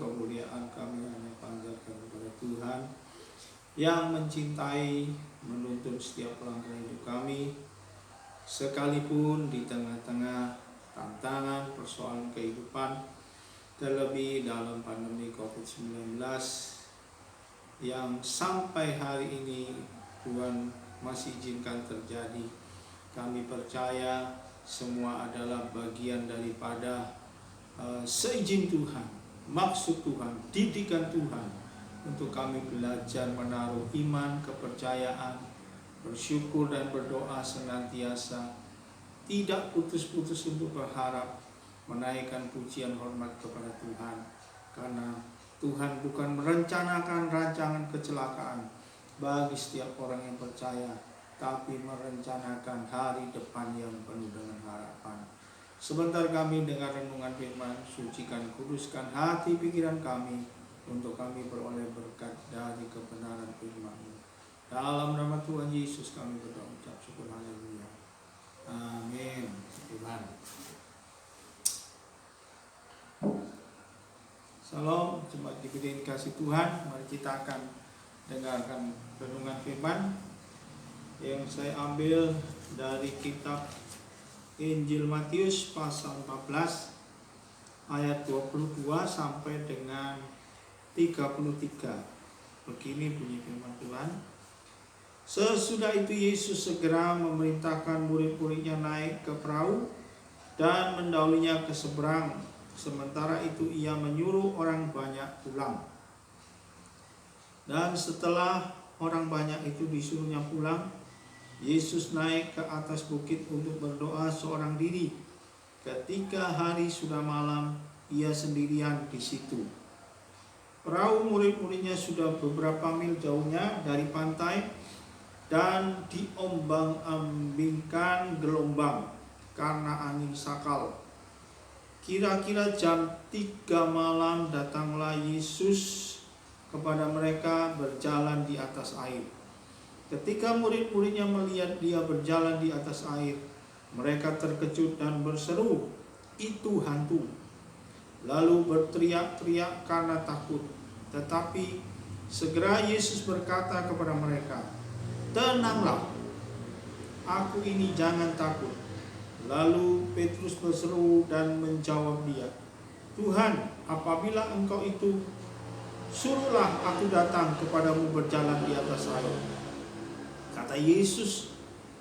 kemuliaan kami hanya panjatkan kepada Tuhan yang mencintai, menuntun setiap langkah hidup kami, sekalipun di tengah-tengah tantangan persoalan kehidupan, terlebih dalam pandemi COVID-19 yang sampai hari ini Tuhan masih izinkan terjadi. Kami percaya semua adalah bagian daripada seizin Tuhan, maksud Tuhan, didikan Tuhan untuk kami belajar menaruh iman, kepercayaan, bersyukur dan berdoa senantiasa, tidak putus-putus untuk berharap, menaikkan pujian hormat kepada Tuhan, karena Tuhan bukan merencanakan rancangan kecelakaan bagi setiap orang yang percaya, tapi merencanakan hari depan yang penuh dengan harapan. Sebentar kami dengar renungan firman, sucikan, kuduskan hati pikiran kami, untuk kami beroleh berkat dari kebenaran firman-Mu. Dalam nama Tuhan Yesus kami berdoa, ucap syukur, haleluya. Amin. Tuhan. Salam, jemaat diberi kasih Tuhan. Mari kita akan dengarkan renungan firman yang saya ambil dari kitab Injil Matius pasal 14 ayat 22 sampai dengan 33. Begini bunyi firman Tuhan. Sesudah itu Yesus segera memerintahkan murid-muridnya naik ke perahu dan mendahulunya ke seberang. Sementara itu ia menyuruh orang banyak pulang. Dan setelah orang banyak itu disuruhnya pulang, Yesus naik ke atas bukit untuk berdoa seorang diri. Ketika hari sudah malam, ia sendirian di situ. Perahu murid-muridnya sudah beberapa mil jauhnya dari pantai dan diombang-ambingkan gelombang karena angin sakal. Kira-kira jam 3 malam datanglah Yesus kepada mereka berjalan di atas air. Ketika murid-muridnya melihat dia berjalan di atas air, mereka terkejut dan berseru, "Itu hantu!" Lalu berteriak-teriak karena takut. Tetapi segera Yesus berkata kepada mereka, "Tenanglah, aku ini, jangan takut." Lalu Petrus berseru dan menjawab dia, "Tuhan, apabila Engkau itu, suruhlah aku datang kepadamu berjalan di atas air." Kata Yesus,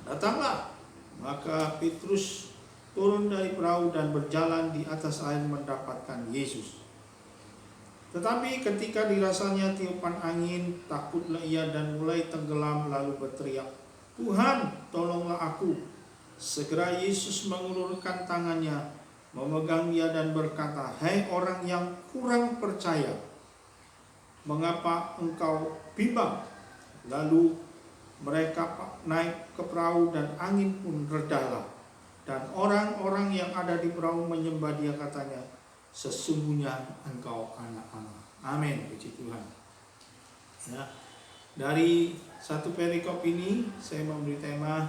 "Datanglah." Maka Petrus turun dari perahu dan berjalan di atas air mendapatkan Yesus. Tetapi ketika dirasanya tiupan angin, takutlah ia dan mulai tenggelam lalu berteriak, "Tuhan, tolonglah aku." Segera Yesus mengulurkan tangannya, memegang dia dan berkata, "Hai orang yang kurang percaya, mengapa engkau bimbang?" Lalu mereka naik ke perahu dan angin pun redalah. Dan orang-orang yang ada di perahu menyembah dia, katanya, "Sesungguhnya engkau anak Allah." Amin, puji Tuhan. Ya, dari satu perikop ini saya memberi tema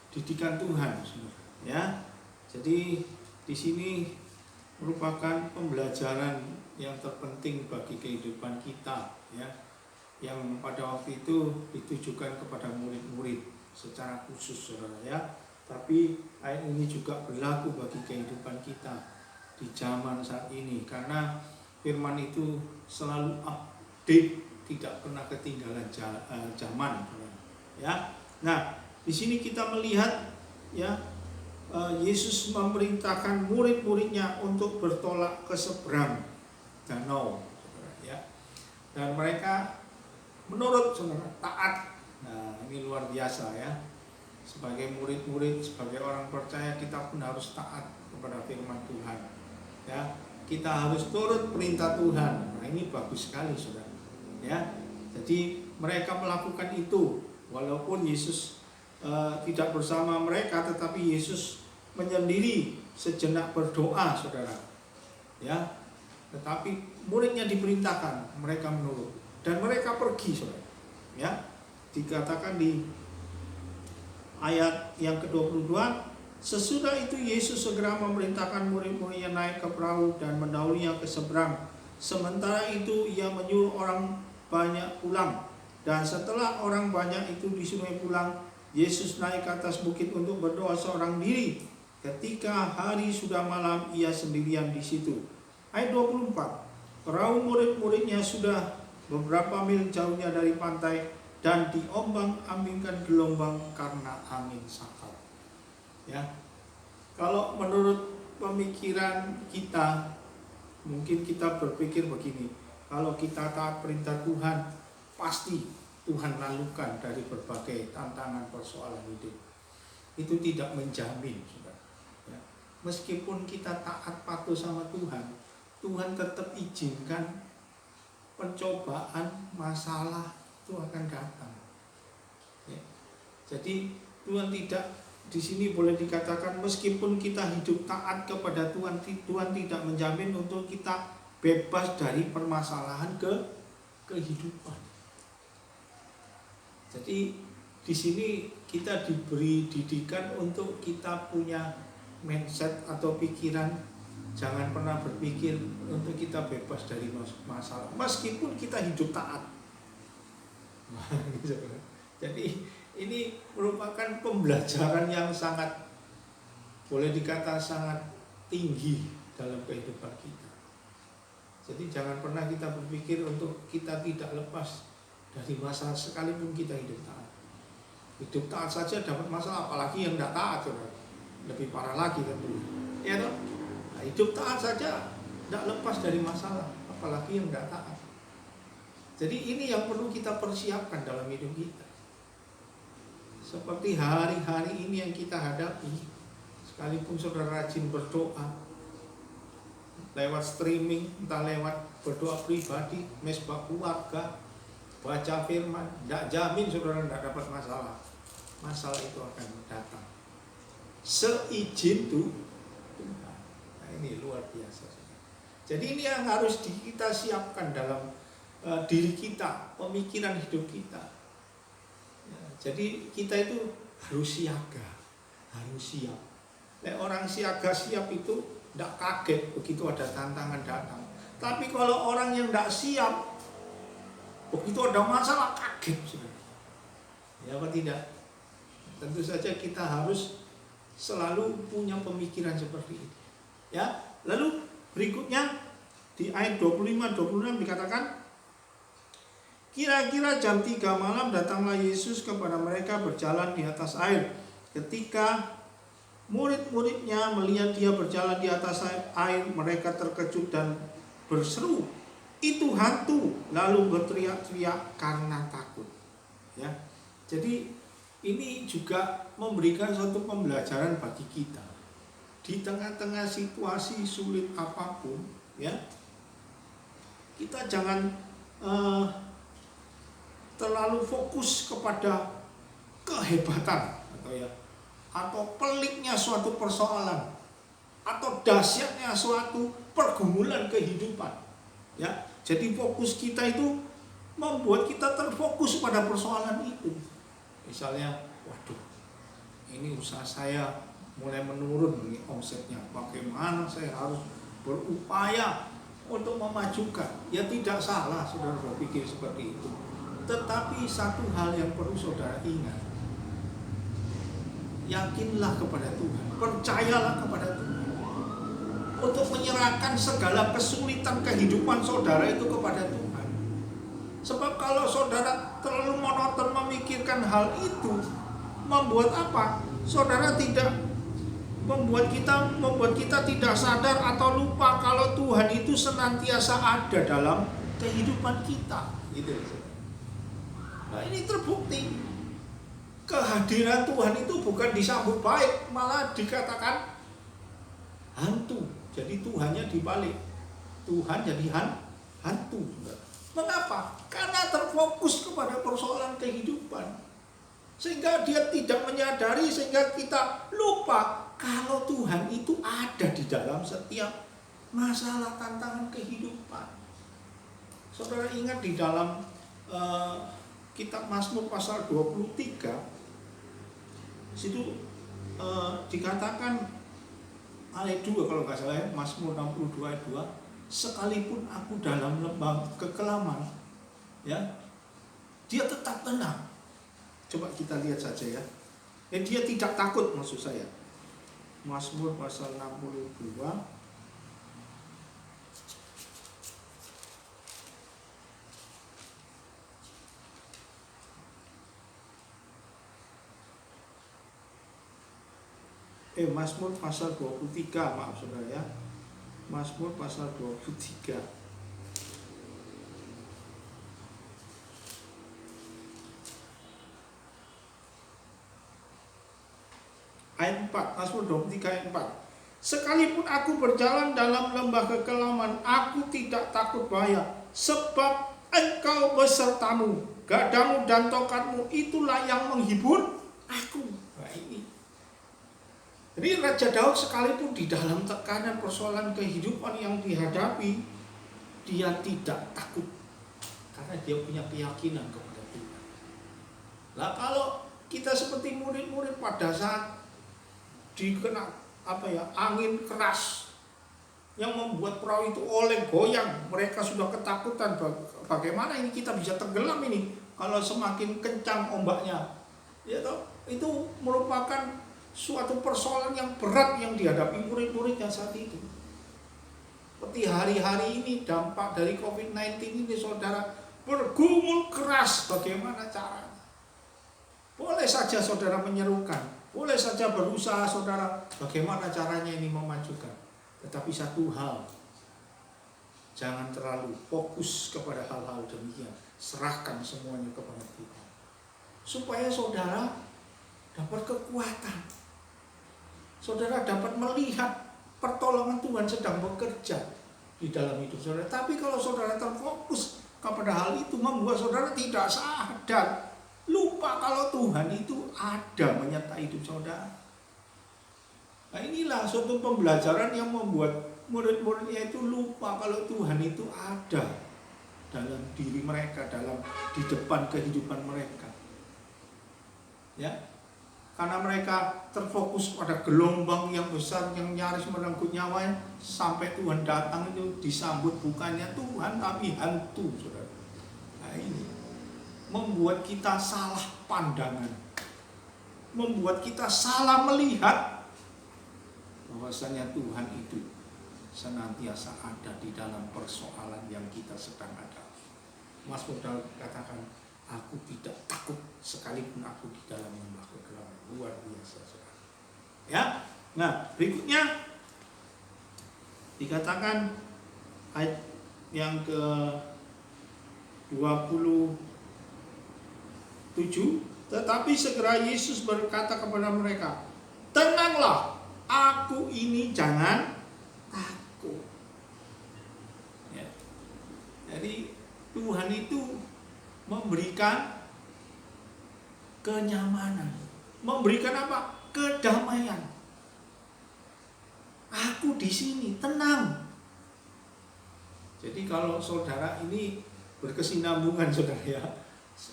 didikan Tuhan, ya. Jadi di sini merupakan pembelajaran yang terpenting bagi kehidupan kita, ya, yang pada waktu itu ditujukan kepada murid-murid secara khusus, saudara, ya. Tapi ayat ini juga berlaku bagi kehidupan kita di zaman saat ini, karena firman itu selalu update, tidak pernah ketinggalan zaman, ya. Nah, di sini kita melihat, ya, Yesus memerintahkan murid-muridnya untuk bertolak ke seberang danau, ya. Dan mereka menurut, saudara, taat. Nah, ini luar biasa, ya. Sebagai murid-murid, sebagai orang percaya, kita pun harus taat kepada firman Tuhan, ya. Kita harus turut perintah Tuhan. Nah, ini bagus sekali, saudara, ya. Jadi mereka melakukan itu walaupun Yesus tidak bersama mereka, tetapi Yesus menyendiri sejenak berdoa, saudara, ya. Tetapi muridnya diperintahkan, mereka menurut dan mereka pergi, saudara, ya. Dikatakan di ayat yang ke-22, sesudah itu Yesus segera memerintahkan murid-muridnya naik ke perahu dan mendahulunya ke seberang. Sementara itu ia menyuruh orang banyak pulang. Dan setelah orang banyak itu disuruh pulang, Yesus naik ke atas bukit untuk berdoa seorang diri. Ketika hari sudah malam, ia sendirian di situ. Ayat 24. Perahu murid-muridnya sudah beberapa mil jauhnya dari pantai dan diombang-ambingkan gelombang karena angin sakal. Ya. Kalau menurut pemikiran kita, mungkin kita berpikir begini, kalau kita taat perintah Tuhan, pasti Tuhan lalukan dari berbagai tantangan persoalan hidup. Itu tidak menjamin, saudara. Ya. Meskipun kita taat patuh sama Tuhan, Tuhan tetap izinkan pencobaan, masalah itu akan datang. Ya. Jadi Tuhan tidak, di sini boleh dikatakan meskipun kita hidup taat kepada Tuhan, Tuhan tidak menjamin untuk kita bebas dari permasalahan kehidupan. Jadi di sini kita diberi didikan untuk kita punya mindset atau pikiran, jangan pernah berpikir untuk kita bebas dari masalah meskipun kita hidup taat. Jadi ini merupakan pembelajaran yang sangat, boleh dikata sangat tinggi dalam kehidupan kita. Jadi jangan pernah kita berpikir untuk kita tidak lepas dari masalah sekalipun kita hidup taat. Hidup taat saja dapat masalah, apalagi yang tidak taat, saudara. Lebih parah lagi tentu. Ya toh? Nah, hidup taat saja tidak lepas dari masalah, apalagi yang tidak taat. Jadi ini yang perlu kita persiapkan dalam hidup kita. Seperti hari-hari ini yang kita hadapi, sekalipun saudara rajin berdoa lewat streaming, entah lewat berdoa pribadi, mesbah keluarga, baca firman, tidak jamin saudara tidak dapat masalah. Masalah itu akan datang seizin Tuhan. Nah, ini luar biasa. Jadi ini yang harus kita siapkan dalam diri kita, pemikiran hidup kita. Ya, jadi kita itu harus siaga, harus siap. Orang siaga siap itu tidak kaget begitu ada tantangan datang. Tapi kalau orang yang tidak siap, begitu ada masalah kaget. Ya apa tidak? Tentu saja kita harus selalu punya pemikiran seperti itu. Ya, lalu berikutnya di ayat 25-26 dikatakan, kira-kira jam 3 malam datanglah Yesus kepada mereka berjalan di atas air. Ketika murid-muridnya melihat dia berjalan di atas air, mereka terkejut dan berseru, "Itu hantu!" lalu berteriak-teriak karena takut. Ya. Jadi ini juga memberikan suatu pembelajaran bagi kita. Di tengah-tengah situasi sulit apapun, ya, kita jangan terlalu fokus kepada kehebatan atau peliknya suatu persoalan atau dahsyatnya suatu pergumulan kehidupan. Ya, jadi fokus kita itu membuat kita terfokus pada persoalan itu. Misalnya, waduh, ini usaha saya mulai menurun nih omsetnya. Bagaimana saya harus berupaya untuk memajukan? Ya tidak salah saudara berpikir seperti itu. Tetapi satu hal yang perlu saudara ingat, yakinlah kepada Tuhan, percayalah kepada Tuhan untuk menyerahkan segala kesulitan kehidupan saudara itu kepada Tuhan. Sebab kalau saudara terlalu monoton memikirkan hal itu, membuat apa? Saudara tidak membuat kita tidak sadar atau lupa kalau Tuhan itu senantiasa ada dalam kehidupan kita. Gitu. Nah, ini terbukti. Kehadiran Tuhan itu bukan disambut baik, malah dikatakan hantu. Jadi Tuhannya dibalik. Tuhan jadi hantu. Mengapa? Karena terfokus kepada persoalan kehidupan. Sehingga dia tidak menyadari, sehingga kita lupa kalau Tuhan itu ada di dalam setiap masalah tantangan kehidupan. Saudara ingat di dalam kitab Mazmur pasal 23, situ dikatakan ayat 2 kalau nggak salah ya, Mazmur 62 ayat 2, sekalipun aku dalam lembah kekelaman, ya, dia tetap tenang. Coba kita lihat saja ya. Dia tidak takut, maksud saya. Mazmur pasal 62. Mazmur pasal 23, maaf saudara ya. Mazmur pasal 23. Ayat 4, Mazmur 23 ayat 4. Sekalipun aku berjalan dalam lembah kekelaman, aku tidak takut bahaya, sebab Engkau besertamu, gadamu dan tongkatmu itulah yang menghibur aku. Nah, ini. Jadi Raja Daud sekalipun di dalam tekanan persoalan kehidupan yang dihadapi, dia tidak takut karena dia punya keyakinan kepada Tuhan. Lah kalau kita seperti murid-murid pada saat dikena angin keras yang membuat perahu itu oleng goyang, mereka sudah ketakutan, bagaimana ini kita bisa tenggelam ini kalau semakin kencang ombaknya, ya toh, itu merupakan suatu persoalan yang berat yang dihadapi murid-muridnya saat itu. Seperti hari-hari ini dampak dari COVID-19 ini, saudara, bergumul keras, bagaimana caranya? Boleh saja saudara menyerukan, boleh saja berusaha saudara, bagaimana caranya ini memajukan. Tetapi satu hal, jangan terlalu fokus kepada hal-hal demikian. Serahkan semuanya kepada Tuhan, supaya saudara dapat kekuatan, saudara dapat melihat pertolongan Tuhan sedang bekerja di dalam hidup saudara. Tapi kalau saudara terfokus kepada hal itu, membuat saudara tidak sadar, lupa kalau Tuhan itu ada menyertai hidup saudara. Nah, inilah suatu pembelajaran yang membuat murid-muridnya itu lupa kalau Tuhan itu ada dalam diri mereka, di depan kehidupan mereka. Ya, karena mereka terfokus pada gelombang yang besar yang nyaris merenggut nyawanya, sampai Tuhan datang itu disambut bukannya Tuhan tapi hantu, saudara. Nah, ini membuat kita salah pandangan, membuat kita salah melihat bahwasanya Tuhan itu senantiasa ada di dalam persoalan yang kita sedang hadapi. Mazmur Daud katakan, aku tidak takut sekalipun aku di dalam lembah kegelapan. Luar biasa, saudara. Ya, nah berikutnya dikatakan ayat yang ke 27, tetapi segera Yesus berkata kepada mereka, tenanglah, aku ini, jangan takut. Ya. Jadi Tuhan itu memberikan kenyamanan, memberikan apa? Kedamaian. Aku di sini, tenang. Jadi kalau saudara ini berkesinambungan, saudara ya,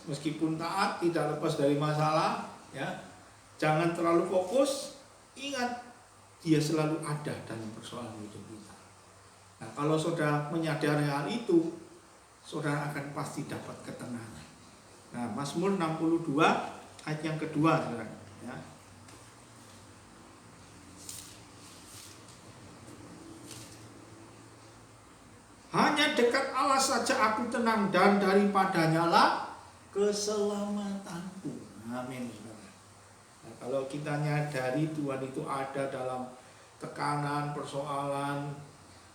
meskipun taat tidak lepas dari masalah, ya, jangan terlalu fokus. Ingat, Dia selalu ada dalam persoalan hidup kita. Nah, kalau saudara menyadari hal itu, saudara akan pasti dapat ketenangan. Nah, Mazmur 62 ayat yang kedua, saudara, ya. Hanya dekat Allah saja aku tenang, dan daripadanya lah keselamatanku. Amin. Nah, kalau kita nyadari Tuhan itu ada dalam tekanan, persoalan,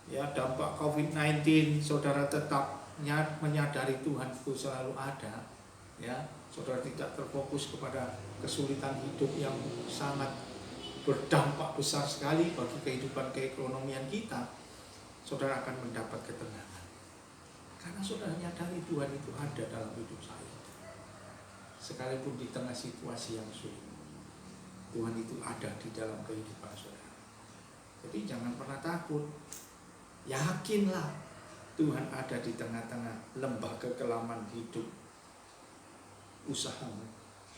ya, dampak COVID-19, saudara tetap menyadari Tuhan itu selalu ada, ya, saudara tidak terfokus kepada kesulitan hidup yang sangat berdampak besar sekali bagi kehidupan keekonomian kita, saudara akan mendapat ketenangan. Karena saudara menyadari Tuhan itu ada dalam hidup saya. Sekalipun di tengah situasi yang sulit, Tuhan itu ada di dalam kehidupan saudara. Jadi jangan pernah takut. Yakinlah Tuhan ada di tengah-tengah lembah kekelaman hidup, usahamu,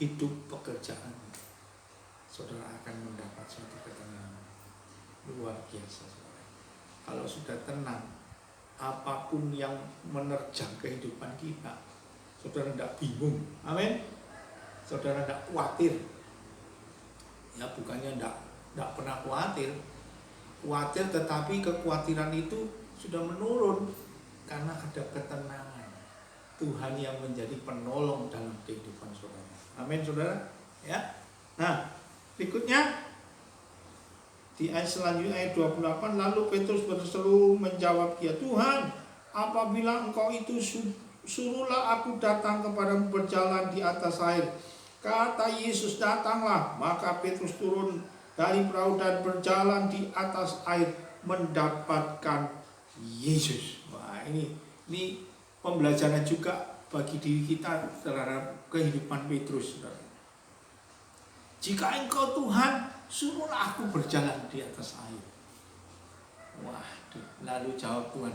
hidup pekerjaanmu. Saudara akan mendapat suatu ketenangan luar biasa, saudara. Kalau sudah tenang, apapun yang menerjang kehidupan kita, saudara tidak bingung. Amin. Saudara tidak khawatir. Ya, bukannya tidak pernah khawatir, tetapi kekhawatiran itu sudah menurun karena ada ketenangan Tuhan yang menjadi penolong dalam kehidupan saudara. Amin, saudara. Ya. Nah, berikutnya di ayat selanjutnya, ayat 28, lalu Petrus berseru menjawab dia, Tuhan, apabila engkau itu suruhlah aku datang kepadamu berjalan di atas air. Kata Yesus, datanglah. Maka Petrus turun dari perahu dan berjalan di atas air mendapatkan Yesus. Wah, ini pembelajaran juga bagi diri kita terhadap kehidupan Petrus. Jika engkau Tuhan, suruhlah aku berjalan di atas air. Waduh, lalu jawab Tuhan,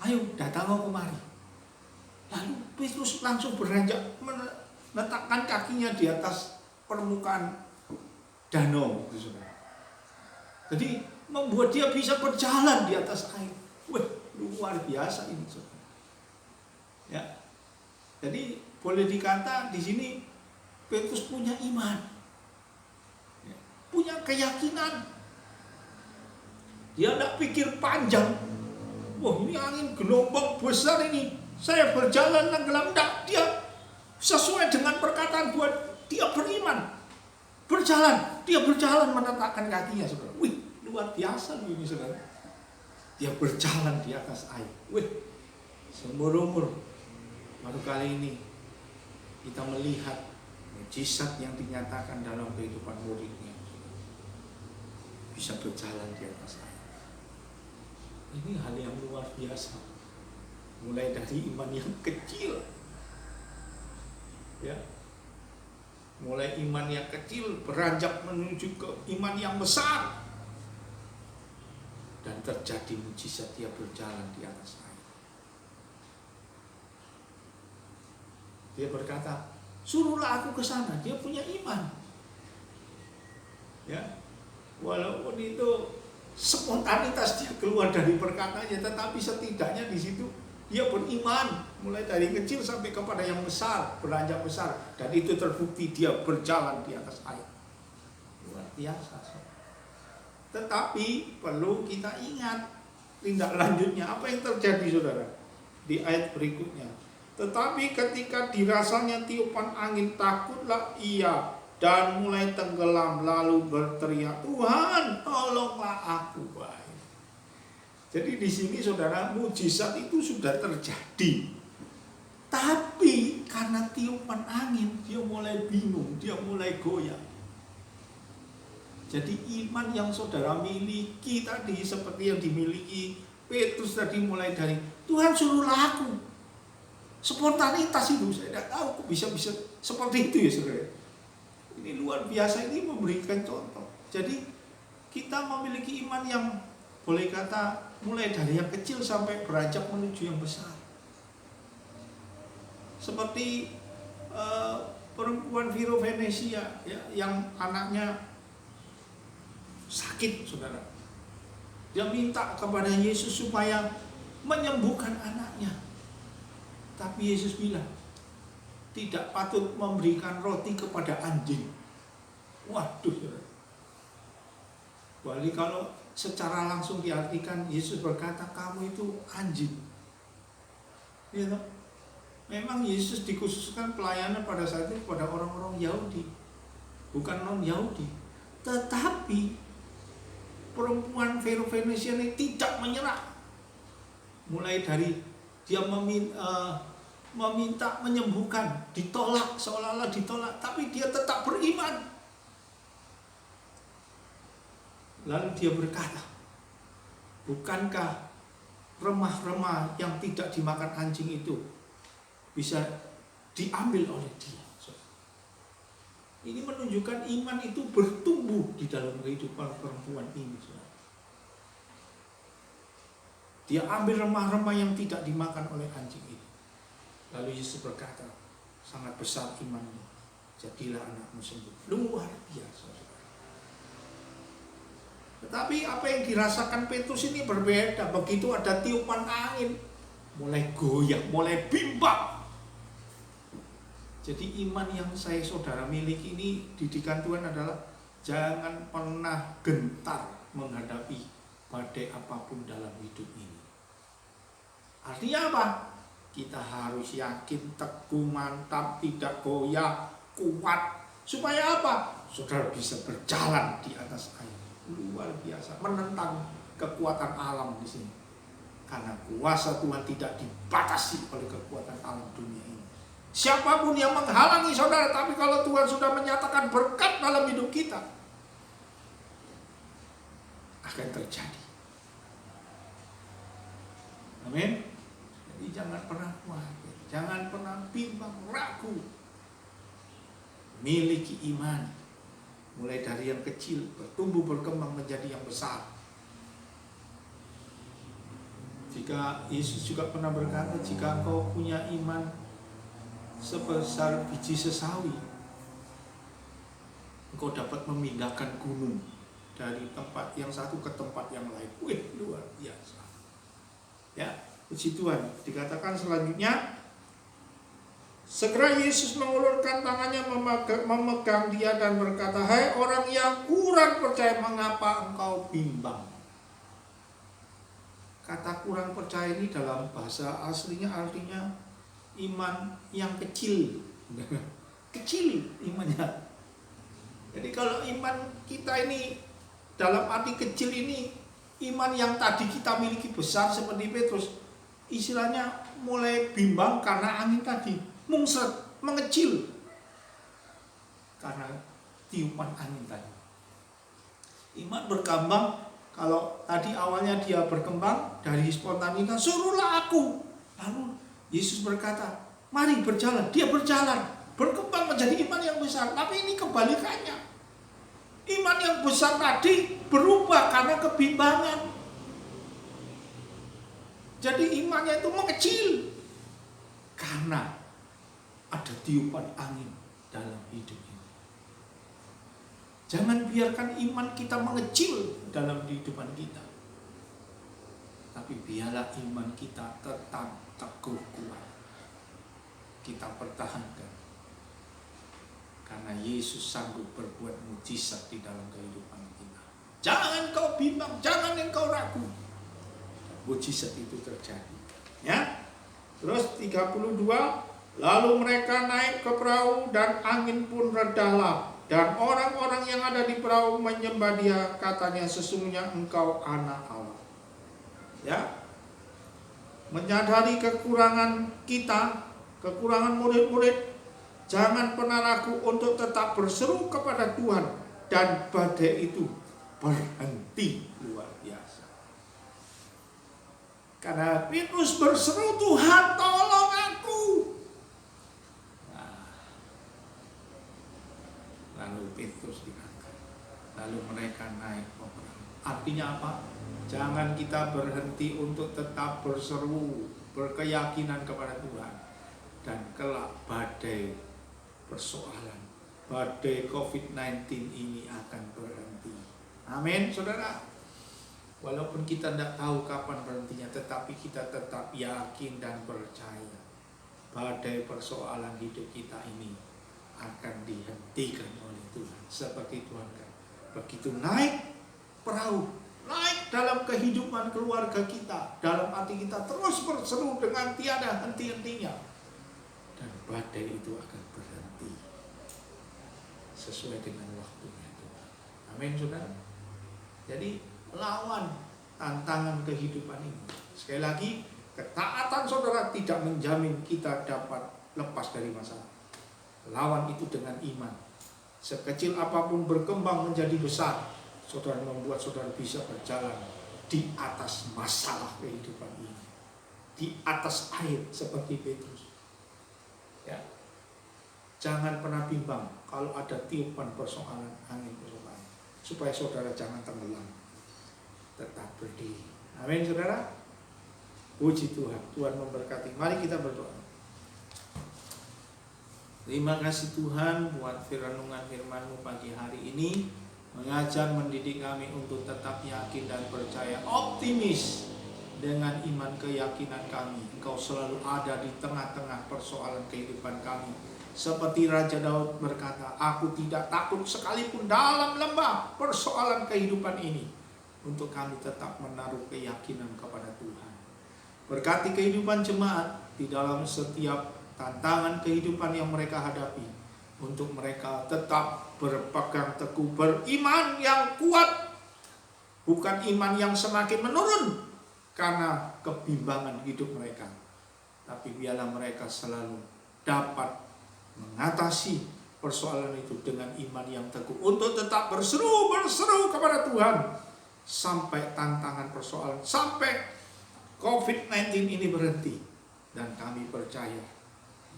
ayo datang kau kemari. Lalu Petrus langsung beranjak meletakkan kakinya di atas permukaan danau. Jadi membuat dia bisa berjalan di atas air. Wah, luar biasa ini, saudara. Ya, jadi boleh dikata di sini Petrus punya iman, ya, punya keyakinan. Dia tidak pikir panjang. Wah, ini angin gelombang besar ini, saya berjalan tenggelam. Tidak, dia sesuai dengan perkataan Tuhan, dia beriman. Dia berjalan menetapkan kakinya, saudara. Wih, luar biasa ini, saudara. Dia berjalan di atas air. Wih, seumur umur baru kali ini kita melihat mukjizat yang dinyatakan dalam kehidupan muridnya, bisa berjalan di atas air. Ini hal yang luar biasa. Mulai dari iman yang kecil, ya, mulai iman yang kecil beranjak menuju ke iman yang besar, dan terjadi mukjizat, dia berjalan di atas air. Dia berkata, suruhlah aku ke sana. Dia punya iman. Ya, walaupun itu spontanitas dia keluar dari perkataannya, tetapi setidaknya di situ dia beriman, mulai dari kecil sampai kepada yang besar, beranjak besar, dan itu terbukti dia berjalan di atas air. Luar biasa. Tetapi perlu kita ingat tindak lanjutnya, apa yang terjadi, saudara, di ayat berikutnya. Tetapi ketika dirasanya tiupan angin, takutlah ia dan mulai tenggelam, lalu berteriak, Tuhan, tolonglah aku. Jadi di sini, saudara, mujizat itu sudah terjadi. Tapi karena tiupan angin, dia mulai bingung, dia mulai goyah. Jadi iman yang saudara miliki tadi, seperti yang dimiliki Petrus tadi, mulai dari Tuhan suruhlah aku. Spontanitas itu, saya tidak tahu kok bisa seperti itu, ya saudara. Ini luar biasa, ini memberikan contoh. Jadi kita memiliki iman yang boleh kata mulai dari yang kecil sampai beranjak menuju yang besar. Seperti perempuan Viro Venesia, ya, yang anaknya sakit, saudara. Dia minta kepada Yesus supaya menyembuhkan anaknya. Tapi Yesus bilang, tidak patut memberikan roti kepada anjing. Waduh, saudara. Wali, kalau secara langsung diartikan, Yesus berkata, kamu itu anjing. Ya, memang Yesus dikhususkan pelayanan pada saat itu kepada orang-orang Yahudi, bukan non-Yahudi. Tetapi perempuan Viro Venesia ini tidak menyerah. Mulai dari dia meminta menyembuhkan, ditolak, seolah-olah ditolak, tapi dia tetap beriman. Lalu dia berkata, bukankah remah-remah yang tidak dimakan anjing itu bisa diambil oleh dia? Ini menunjukkan iman itu bertumbuh di dalam kehidupan perempuan ini. Dia ambil remah-remah yang tidak dimakan oleh anjing itu. Lalu Yesus berkata, sangat besar imanmu, jadilah anakmu sembuh. Luar biasa. Tetapi apa yang dirasakan Petrus ini berbeda. Begitu ada tiupan angin, mulai goyah, mulai bimbang. Jadi iman yang saudara miliki ini, didikan Tuhan adalah jangan pernah gentar menghadapi badai apapun dalam hidup ini. Artinya apa? Kita harus yakin, teguh, mantap, tidak goyah, kuat. Supaya apa? Saudara bisa berjalan di atas air. Luar biasa, menentang kekuatan alam di sini. Karena kuasa Tuhan tidak dibatasi oleh kekuatan alam dunia ini. Siapapun yang menghalangi saudara, tapi kalau Tuhan sudah menyatakan berkat dalam hidup kita, akan terjadi. Amin. Jadi jangan pernah khawatir, jangan pernah bimbang, ragu. Miliki iman, mulai dari yang kecil bertumbuh berkembang menjadi yang besar. Jika Yesus juga pernah berkata, jika engkau punya iman sebesar biji sesawi, engkau dapat memindahkan gunung dari tempat yang satu ke tempat yang lain. Wih, luar biasa. Ya, puji Tuhan. Dikatakan selanjutnya, segera Yesus mengulurkan tangannya memegang dia dan berkata, hai orang yang kurang percaya, mengapa engkau bimbang? Kata kurang percaya ini dalam bahasa aslinya artinya iman yang kecil. Kecil imannya. Jadi kalau iman kita ini dalam arti kecil ini, iman yang tadi kita miliki besar seperti Petrus, istilahnya mulai bimbang karena angin tadi, mungsret, mengecil karena tiupan angin tadi. Iman berkembang, kalau tadi awalnya dia berkembang dari spontanitas, suruhlah aku. Lalu Yesus berkata, mari berjalan. Dia berjalan, berkembang menjadi iman yang besar. Tapi ini kebalikannya. Iman yang besar tadi berubah karena kebimbangan. Jadi imannya itu mengecil karena ada tiupan angin dalam hidup ini. Jangan biarkan iman kita mengecil dalam kehidupan kita. Tapi biarlah iman kita tetap teguh kuat. Kita pertahankan. Karena Yesus sanggup berbuat mujizat di dalam kehidupan kita. Jangan kau bimbang, jangan engkau ragu. Mujizat itu terjadi. Ya. Terus 32, lalu mereka naik ke perahu dan angin pun redalah. Dan orang-orang yang ada di perahu menyembah dia, katanya, sesungguhnya engkau anak Allah. Ya. Menyadari kekurangan kita, kekurangan murid-murid, jangan pernah ragu untuk tetap berseru kepada Tuhan, dan badai itu berhenti. Luar biasa. Karena Petrus berseru, Tuhan tolong aku. Nah, lalu Petrus diangkat. Lalu mereka naik ke perahu. Artinya apa? Jangan kita berhenti untuk tetap berseru, berkeyakinan kepada Tuhan. Dan kelak badai persoalan, badai COVID-19 ini akan berhenti. Amin, saudara. Walaupun kita tidak tahu kapan berhentinya, tetapi kita tetap yakin dan percaya badai persoalan hidup kita ini akan dihentikan oleh Tuhan. Seperti Tuhan kan, begitu naik perahu, naik dalam kehidupan keluarga kita, dalam hati kita terus berseru dengan tiada henti-hentinya, dan badai itu akan berhenti sesuai dengan waktunya Tuhan. Amin, saudara. Jadi lawan tantangan kehidupan ini. Sekali lagi, ketaatan saudara tidak menjamin kita dapat lepas dari masalah. Lawan itu dengan iman. Sekecil apapun berkembang menjadi besar, saudara, membuat saudara bisa berjalan di atas masalah kehidupan ini, di atas air seperti Petrus. Ya, jangan pernah bimbang kalau ada tiupan persoalan, angin persoalan, supaya saudara jangan tenggelam, tetap berdiri. Amin, saudara. Puji Tuhan, Tuhan memberkati. Mari kita berdoa. Terima kasih Tuhan buat renungan firman-Mu pagi hari ini. mengajar, mendidik kami untuk tetap yakin dan percaya, optimis dengan iman keyakinan kami. Engkau selalu ada di tengah-tengah persoalan kehidupan kami. Seperti Raja Daud berkata, aku tidak takut sekalipun dalam lembah persoalan kehidupan ini. Untuk kami tetap menaruh keyakinan kepada Tuhan. Berkati kehidupan jemaat di dalam setiap tantangan kehidupan yang mereka hadapi. Untuk mereka tetap berpegang teguh, beriman yang kuat. Bukan iman yang semakin menurun karena kebimbangan hidup mereka. Tapi biarlah mereka selalu dapat mengatasi persoalan itu dengan iman yang teguh. Untuk tetap berseru kepada Tuhan. Sampai tantangan persoalan, sampai COVID-19 ini berhenti. Dan kami percaya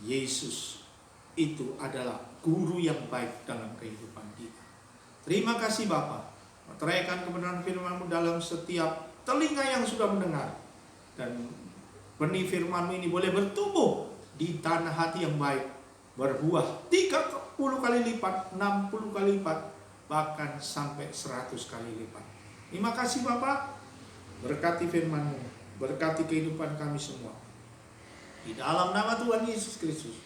Yesus itu adalah guru yang baik dalam kehidupan kita. Terima kasih Bapa. Meteraikan kebenaran firman-Mu dalam setiap telinga yang sudah mendengar. Dan benih firman-Mu ini boleh bertumbuh di tanah hati yang baik. Berbuah 30 kali lipat, 60 kali lipat, bahkan sampai 100 kali lipat. Terima kasih Bapak. Berkati firman-Mu, berkati kehidupan kami semua. Di dalam nama Tuhan Yesus Kristus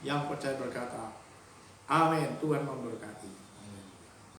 yang percaya berkata, amin. Tuhan memberkati.